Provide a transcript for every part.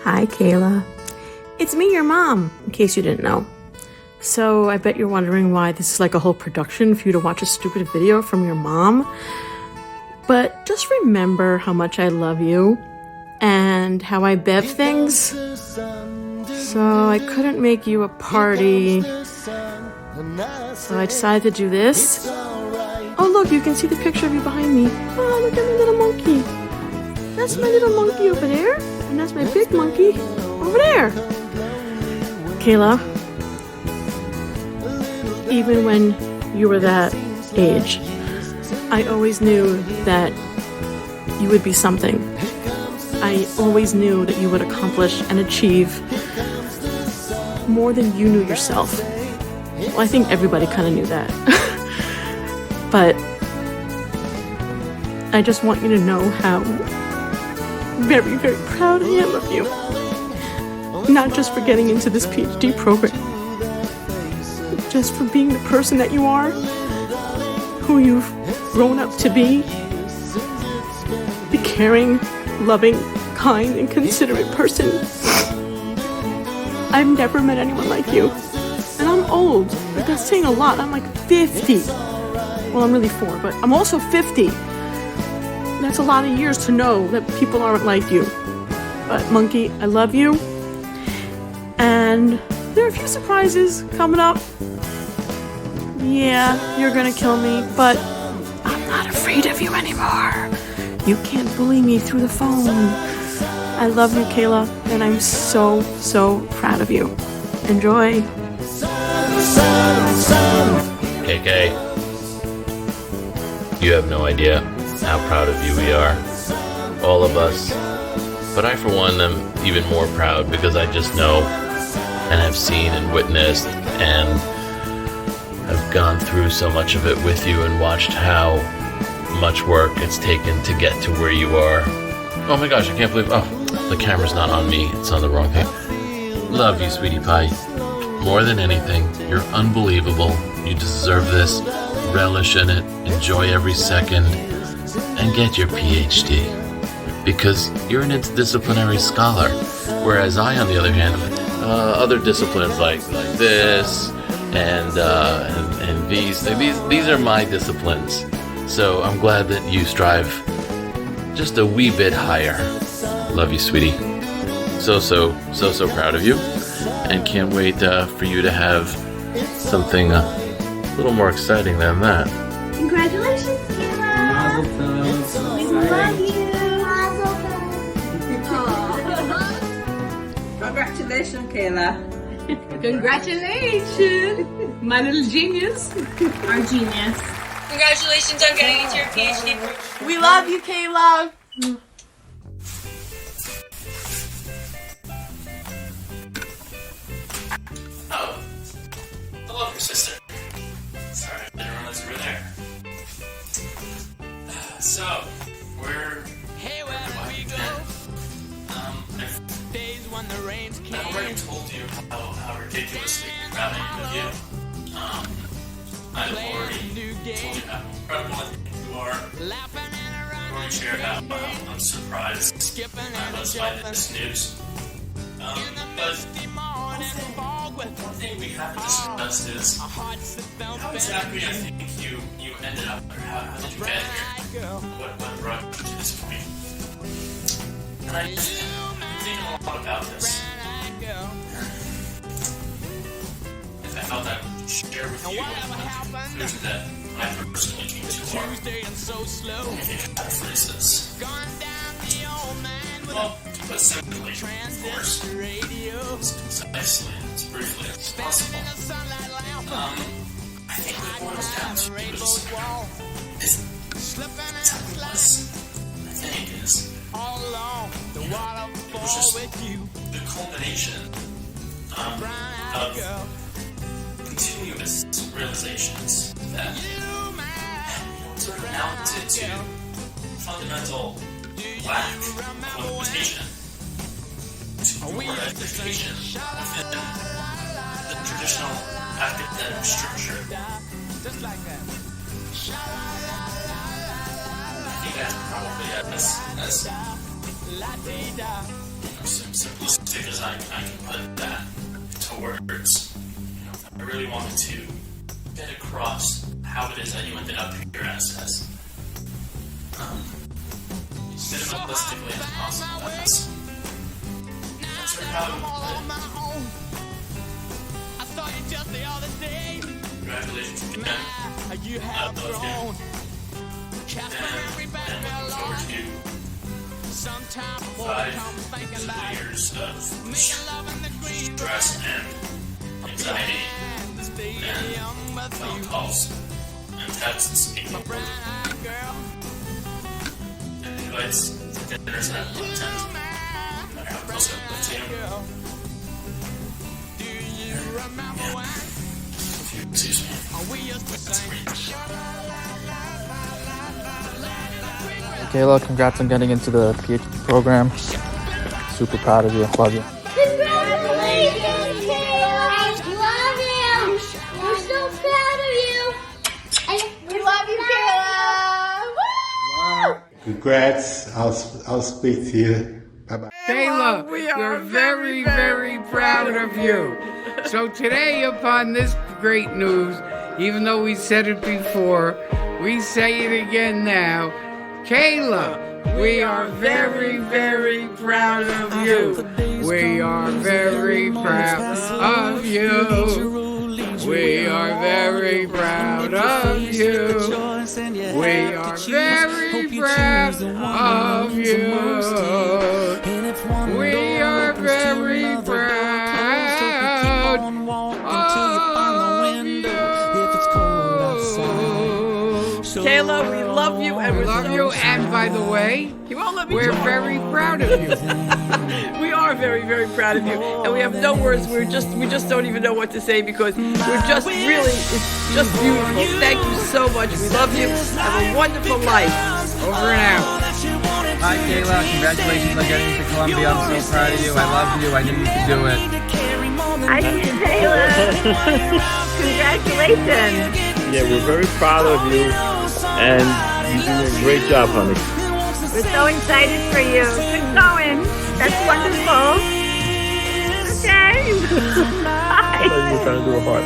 Hi, Kayla. It's me, your mom, in case you didn't know. So I bet you're wondering why this is like a whole production for you to watch a stupid video from your mom. But just remember how much I love you and how I bev things. So I couldn't make you a party. So I decided to do this. Oh look, you can see the picture of you behind me. Oh, look at my little monkey. That's my little monkey over there. And that's my big monkey over there. Kayla, even when you were that age, I always knew that you would be something. I always knew that you would accomplish and achieve more than you knew yourself. Well, I think everybody kind of knew that. But I just want you to know how very, very proud I am of you. Not just for getting into this PhD program, just for being the person that you are, who you've grown up to be. The caring, loving, kind, and considerate person. I've never met anyone like you. And I'm old. Like, that's saying a lot. I'm like 50. Well, I'm really 4, but I'm also 50. That's a lot of years to know that people aren't like you. But Monkey, I love you. And there are a few surprises coming up. Yeah, you're gonna kill me, but I'm not afraid of you anymore. You can't bully me through the phone. I love you, Kayla, and I'm so, so proud of you. Enjoy. KK, you have no idea how proud of you we are. All of us. But I, for one, am even more proud because I just know and have seen and witnessed and have gone through so much of it with you and watched how much work it's taken to get to where you are. Oh my gosh, I can't believe, the camera's not on me, it's on the wrong thing. Love you, sweetie pie. More than anything, you're unbelievable. You deserve this. Relish in it, enjoy every second, and get your PhD. Because you're an interdisciplinary scholar, whereas I, on the other hand, other disciplines like this and these are my disciplines. So I'm glad that you strive just a wee bit higher. Love you, sweetie. So proud of you, and can't wait for you to have something a little more exciting than that. Congratulations, Kayla! We love you! Congratulations, Kayla. Congratulations, my little genius. Our genius. Congratulations on getting into your PhD. We love you, Kayla. Oh, hello, sister. Sorry, I didn't realize you were there. So, where do I begin? I've already told you how ridiculously proud I am of you. I've already told you how incredible you are. I've already shared how I'm surprised I was by this news. But one thing we haven't discussed is how exactly I think you ended up, or how did you get here? What brought you to this point? And I've been thinking a lot about this. I felt I would share with you what that I personally came to our phrases. Well, to put simply, of course, as concisely and as briefly as possible, I think what it boils down to is it was just the culmination of continuous realizations that sort of amounted to fundamental lack of qualification to your education within the traditional academic structure. I think that's probably as simplistic as I can put that to words. I really wanted to get across how it is that you ended up here as minimalistically as possible. That's sort of how it Congratulations again. I love you. And looking forward to 5 physical years of stress and anxiety and phone calls and texts and invites to dinners that I will attend, no matter how close I live to you. Excuse me. That's great. Kayla, congrats on getting into the PhD program. Super proud of you. Love you. Congratulations, Kayla! Love you! We're so proud of you! We love you, Kayla! Woo! Congrats. I'll speak to you. Bye-bye. Kayla, we're very, very proud of you. So today, upon this great news, even though we said it before, we say it again now. Kayla, we are very, very proud of you. We are very proud of you. We are very proud of you. We are very proud of you. We are very proud of you. Kayla, we love you and we love you. And by the way, we're very proud of you. We are very, very proud of you, and we have no words. We just don't even know what to say because we're just really, it's just beautiful. Thank you so much. We love you. Have a wonderful life. Over and out. Hi, Kayla. Congratulations on getting into Columbia. I'm so proud of you. I love you. I knew you could do it. Hi, Taylor. Congratulations. Yeah, we're very proud of you, and you're doing a great job, honey. We're so excited for you. Keep going. That's wonderful. Okay. Bye. We're trying to do a heart.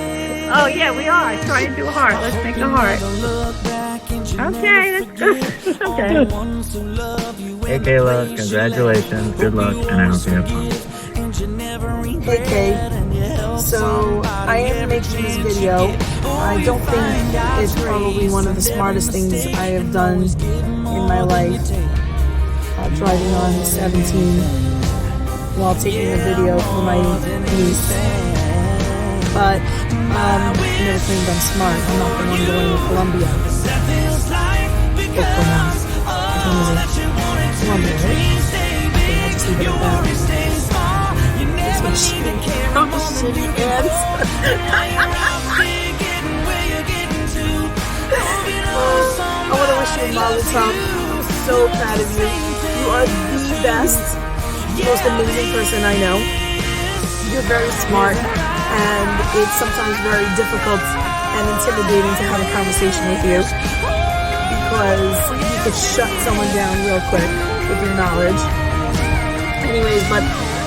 Oh, yeah, we are trying to do a heart. Let's make a heart. Okay, that's good. Okay. Hey, Kayla, congratulations, good luck, and I hope you have fun. Hey Kay, so I am making this video. I don't think it's probably one of the smartest things I have done in my life. Driving on 17 while taking a video for my niece. But I never claimed I'm smart. I'm not the one going to Columbia. Columbia, right? Okay, I'll just leave it at that. Shitty ants. I want to wish you a Mazel Tov. I'm so proud of you. You are the best, most amazing person I know. You're very smart, and it's sometimes very difficult and intimidating to have a conversation with you because you could shut someone down real quick with your knowledge. Anyways, but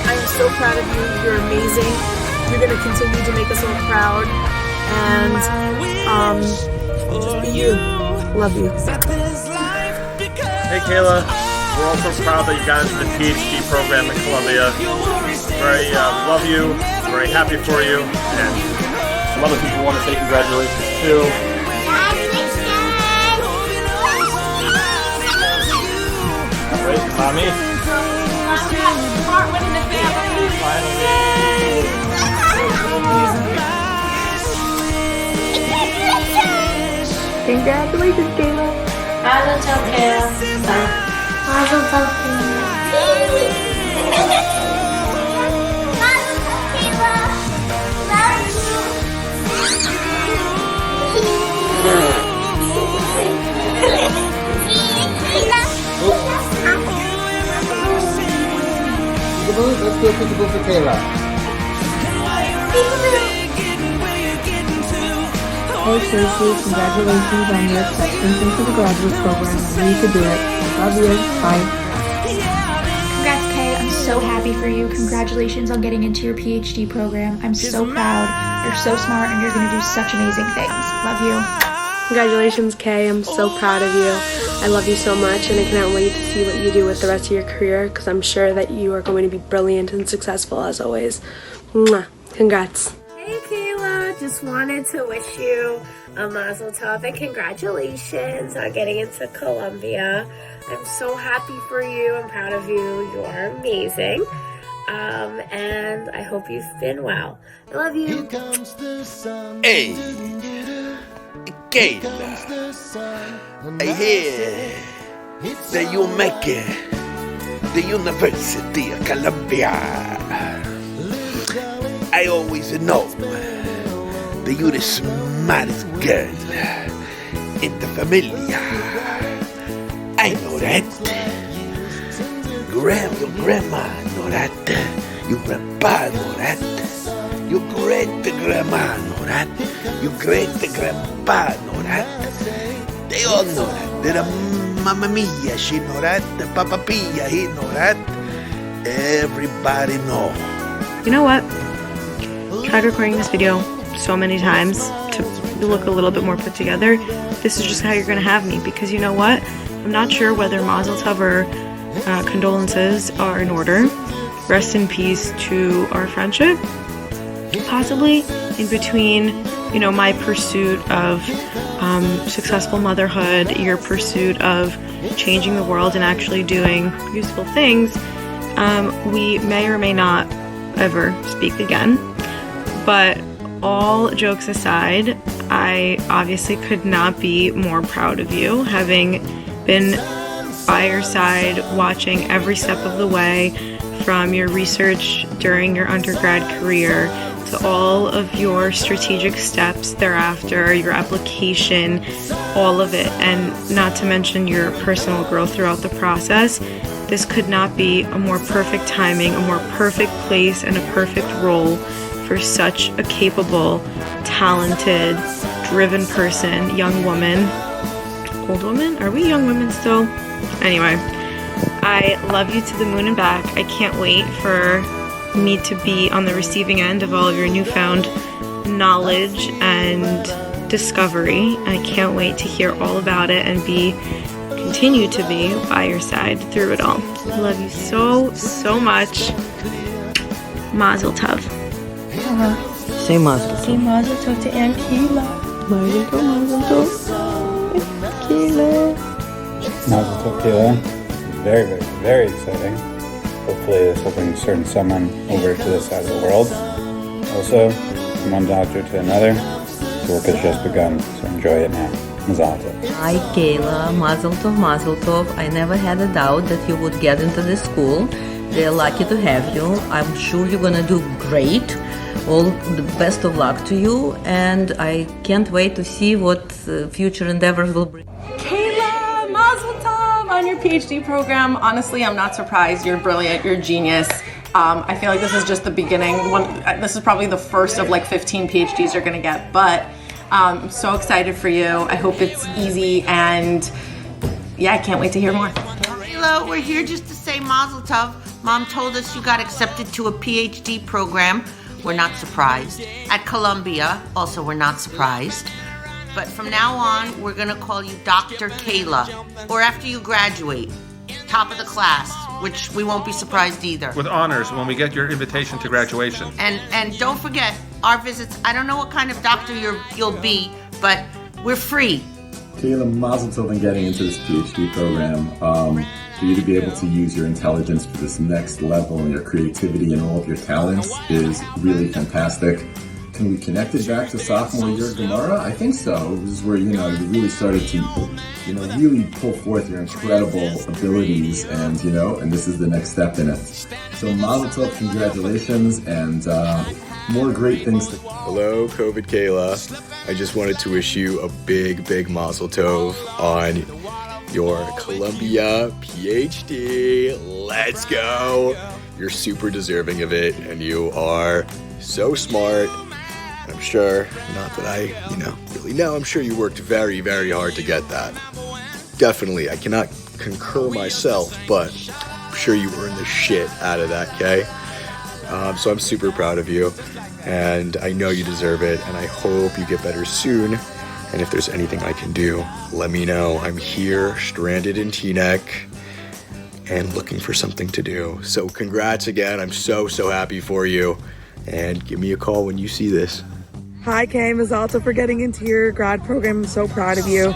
I am so proud of you. You're amazing. You're going to continue to make us all proud. And just be you. Love you. Hey, Kayla, we're also proud that you got into the PhD program at Columbia. Very love you, very happy for you, and some other people want to say congratulations too. All right, Mommy. Congratulations, Kayla. Mazel tov, Kayla. Mazel tov, Kayla. Mazel tov, Kayla. Love Let's do a peekaboo for Kayla. Hey Tracy, congratulations on your acceptance into the graduate program. I know you could do it. Love you. Bye. Congrats, Kay. I'm so so happy for you. Congratulations on getting into your PhD program. I'm so proud. You're so smart and you're going to do such amazing things. Love you. Congratulations, Kay. I'm so proud of you. I love you so much, and I cannot wait to see what you do with the rest of your career, because I'm sure that you are going to be brilliant and successful as always. Mwah. Congrats. Hey, Kayla. Just wanted to wish you a mazel tov and congratulations on getting into Columbia. I'm so happy for you. I'm proud of you. You are amazing. And I hope you spin well. I love you. Hey, Kayla, I hear that you make the University of Columbia. I always know that you're the smartest girl in the familia. I know that. Your grandma know that. Your grandpa know that. Your great-grandma know that. Your great-grandpa know that. They all know that. The Mamma Mia, she know that. The Papa Pia, he know that. Everybody know. You know what? Tried recording this video so many times to look a little bit more put together. This is just how you're gonna have me, because you know what? I'm not sure whether Mazel Tov or condolences are in order. Rest in peace to our friendship. Possibly in between, you know, my pursuit of successful motherhood, your pursuit of changing the world and actually doing useful things. We may or may not ever speak again. But all jokes aside, I obviously could not be more proud of you, having been by your side, watching every step of the way, from your research during your undergrad career to all of your strategic steps thereafter, your application, all of it, and not to mention your personal growth throughout the process. This could not be a more perfect timing, a more perfect place, and a perfect role for such a capable, talented, driven person, young woman. Old woman? Are we young women still? Anyway, I love you to the moon and back. I can't wait for me to be on the receiving end of all of your newfound knowledge and discovery. I can't wait to hear all about it and continue to be by your side through it all. I love you so, so much. Mazel Tov. Say Mazel Tov. Say Mazel Tov to Aunt Kayla. Mazel Tov, Mazel Tov. Kayla. Mazel Tov, Kayla. Very, very, very exciting. Hopefully this will bring a certain someone over to this side of the world. Also, from one doctor to another, the work has just begun, so enjoy it now. Mazel Tov. Hi Kayla, Mazel Tov, Mazel Tov. I never had a doubt that you would get into this school. They're lucky to have you. I'm sure you're gonna do great. All the best of luck to you, and I can't wait to see what future endeavors will bring. Kayla, Mazel Tov on your PhD program. Honestly, I'm not surprised. You're brilliant. You're a genius. I feel like this is just the beginning. This is probably the first of like 15 PhDs you're gonna get, but I'm so excited for you. I hope it's easy, and yeah, I can't wait to hear more. Kayla, we're here just to say Mazel Tov. Mom told us you got accepted to a PhD program. We're not surprised. At Columbia, also we're not surprised. But from now on, we're gonna call you Dr. Kayla. Or after you graduate, top of the class, which we won't be surprised either. With honors when we get your invitation to graduation. And don't forget, our visits, I don't know what kind of doctor you'll be, but we're free. Kayla, Mazel Tov on getting into this PhD program. For you to be able to use your intelligence for this next level and your creativity and all of your talents is really fantastic. Can we connect it back to sophomore year Gemara? I think so. This is where, you really started to, really pull forth your incredible abilities and this is the next step in it. So Mazel Tov, congratulations, and more great things to Hello, COVID Kayla. I just wanted to wish you a big, big Mazel Tov on your Columbia PhD. Let's go. You're super deserving of it, and you are so smart. I'm sure, not that I, really know, I'm sure you worked very, very hard to get that. Definitely, I cannot concur myself, but I'm sure you earned the shit out of that, okay? So I'm super proud of you, and I know you deserve it, and I hope you get better soon. And if there's anything I can do, let me know. I'm here, stranded in Teaneck, and looking for something to do. So congrats again. I'm so happy for you. And give me a call when you see this. Hi, Kay. Mazal tov for getting into your grad program. I'm so proud of you.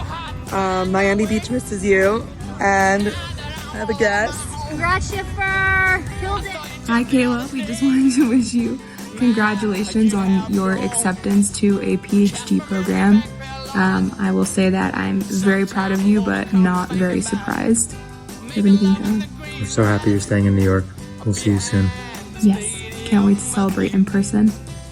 Miami Beach misses you. And I have a guest. Congrats, Schiffer! Killed it! Hi, Kayla. We just wanted to wish you congratulations on your acceptance to a PhD program. I will say that I'm very proud of you, but not very surprised. Do you have anything to add? I'm so happy you're staying in New York. We'll see you soon. Yes. Can't wait to celebrate in person.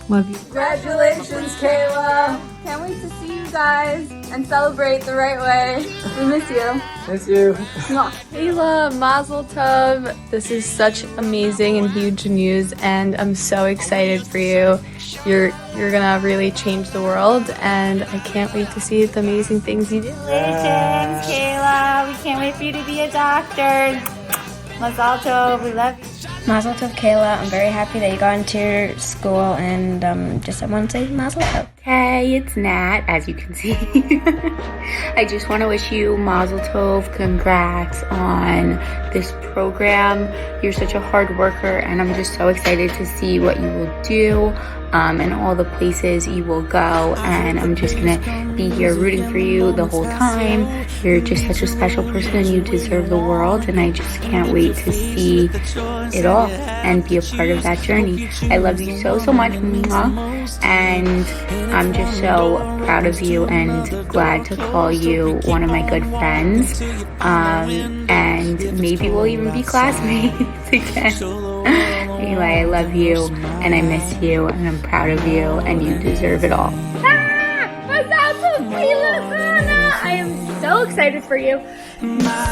Love you. Congratulations, Kayla! Can't wait to see you guys and celebrate the right way. We miss you. Miss you. Kayla, Mazel Tov. This is such amazing and huge news, and I'm so excited for you. You're gonna really change the world, and I can't wait to see the amazing things you do. Congratulations, Kayla. We can't wait for you to be a doctor. Mazel Tov. We love you. Mazel Tov, Kayla. I'm very happy that you got into your school, and I want to say Mazel Tov. Hey, it's Nat, as you can see. I just want to wish you Mazel Tov. Congrats on this program. You're such a hard worker, and I'm just so excited to see what you will do and all the places you will go. And I'm just going to be here rooting for you the whole time. You're just such a special person, and you deserve the world, and I just can't wait to see it all and be a part of that journey. I love you so much, Mwah. And I'm just so proud of you and glad to call you one of my good friends. And maybe we'll even be classmates again. Anyway, I love you and I miss you and I'm proud of you and you deserve it all. I am so excited for you,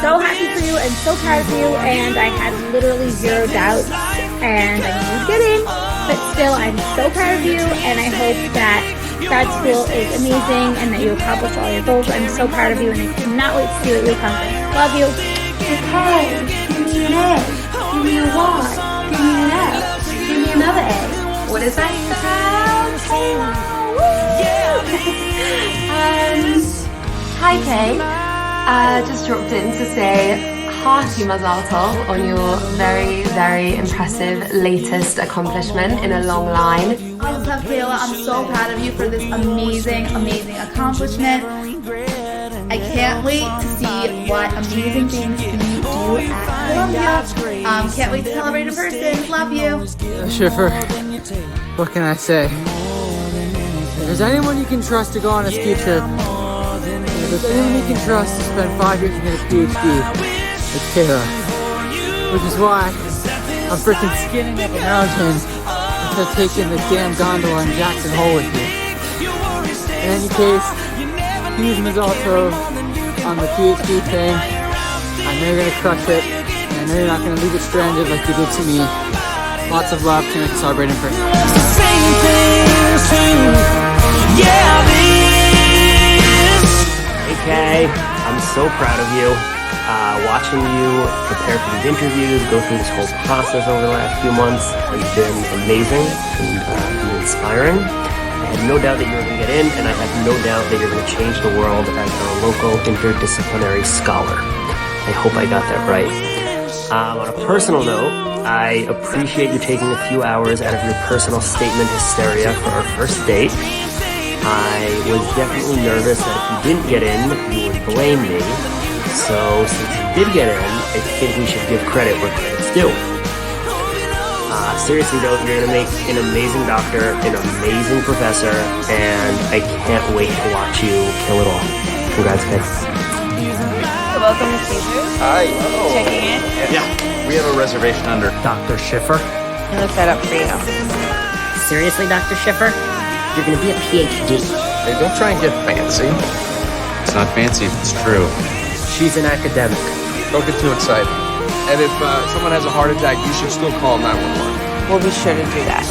so happy for you, and so proud of you, and I had literally zero doubts, and I knew you'd get in, but still, I'm so proud of you, and I hope that grad school is amazing, and that you accomplish all your goals. I'm so proud of you, and I cannot wait to see what you accomplish. Love you. Okay, give me an A, give me a Y, give me an A, give me another A. What is that? Hi Kay, just dropped in to say hearty Mazal Tov on your very, very impressive latest accomplishment in a long line. Mazel Tov, Kayla. I'm so proud of you for this amazing accomplishment. I can't wait to see what amazing things you do at Columbia. Can't wait to celebrate in person. Love you. Schiffer, what can I say? If there's anyone you can trust to go on a ski trip, if there's anyone you can trust to spend 5 years and get a PhD, it's Kayla. Which is why I'm freaking skinning up a mountain instead of taking the damn gondola in Jackson Hole with me. In any case, use Mazal Tov on the PhD thing. I know you're gonna crush it, and I know you're not gonna leave it stranded like you did to me. Lots of love, can't wait to celebrate in person. Hey Kay, I'm so proud of you. Watching you prepare for these interviews, go through this whole process over the last few months has been amazing and inspiring. I had no doubt that you were going to get in, and I have no doubt that you're going to change the world as our local interdisciplinary scholar. I hope I got that right. On a personal note, I appreciate you taking a few hours out of your personal statement hysteria for our first date. I was definitely nervous that if you didn't get in, you would blame me. So since you did get in, I think we should give credit where credit's due. Seriously though, you're gonna make an amazing doctor, an amazing professor, and I can't wait to watch you kill it all. Congrats, guys. Welcome to Caesars. Hi. Checking in. Yeah, we have a reservation under Dr. Schiffer. I looked that up for you. Seriously, Dr. Schiffer? You're gonna be a PhD. Hey, don't try and get fancy. It's not fancy if it's true. She's an academic. Don't get too excited. And if someone has a heart attack, you should still call 911. We'll be sure to do that.